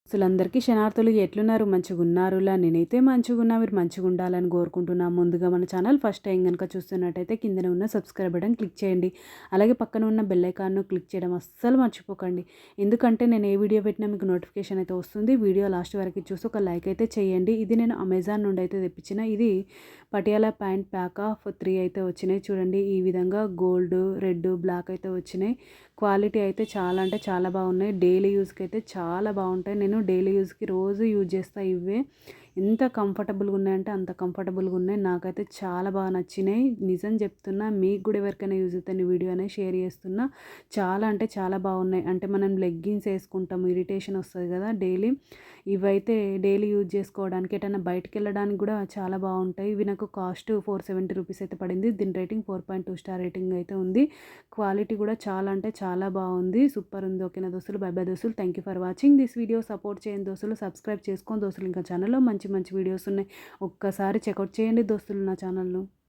అసలందరికీ శనార్థులు ఎట్లున్నారు? మంచిగున్నారులా? నేనైతే మంచిగున్నా. మీరు మంచిగుండాలని కోరుకుంటున్నా. ముందుగా మన ఛానల్ ఫస్ట్ టైం గనుక చూస్తున్నట్టయితే కిందనే ఉన్న సబ్స్క్రైబ్ బటన్ క్లిక్ చేయండి. అలాగే పక్కన ఉన్న బెల్ ఐకాన్‌ను క్లిక్ చేయడం అస్సలు మర్చిపోకండి. ఎందుకంటే నేను ఏ వీడియో పెట్టినా మీకు నోటిఫికేషన్ అయితే వస్తుంది. వీడియో లాస్ట్ వరకు చూసి ఒక లైక్ అయితే చేయండి. ఇది నేను అమెజాన్ నుండి అయితే తెప్పించిన. ఇది పటియాలా ప్యాంట్ ప్యాక్ ఆఫ్ 3 అయితే వచ్చినాయి. చూడండి ఈ విధంగా గోల్డ్, రెడ్, బ్లాక్ అయితే వచ్చినాయి. క్వాలిటీ అయితే చాలా అంటే చాలా బాగున్నాయి. డైలీ యూజ్‌కి అయితే చాలా బాగుంటాయి. నేను డైలీ యూజ్‌కి రోజు యూజ్ చేస్తా ఇవే. ఎంత కంఫర్టబుల్‌గా ఉన్నాయంటే అంత కంఫర్టబుల్‌గా ఉన్నాయి. నాకైతే చాలా బాగా నచ్చినాయి. నిజం చెప్తున్నా, మీకు కూడా ఎవరికైనా యూజ్ అవుతాయి వీడియో అనేది షేర్ చేస్తున్నా. చాలా అంటే చాలా బాగున్నాయి. అంటే మనం లెగ్గిన్స్ వేసుకుంటాం, ఇరిటేషన్ వస్తుంది కదా డైలీ. ఇవైతే డైలీ యూజ్ చేసుకోవడానికి ఎటైనా బయటికి వెళ్ళడానికి కూడా చాలా బాగుంటాయి. ఇవి నాకు కాస్ట్ 470 రూపీస్ అయితే పడింది. దీని రేటింగ్ 4.2 స్టార్ రేటింగ్ అయితే ఉంది. క్వాలిటీ కూడా చాలా అంటే చాలా బాగుంది. సూపర్ ఉంది. ఓకేనా దోస్తులు, బై బై దోస్తులు. Thank you for watching this video. Support చేయండి దోస్తులు, సబ్స్క్రైబ్ చేసుకోండి దోస్తులు. ఇంకా ఛానల్లో మంచి మంచి వీడియోస్ ఉన్నాయి. ఒక్కసారి చెక్అవుట్ చేయండి దోస్తులు నా ఛానల్ను.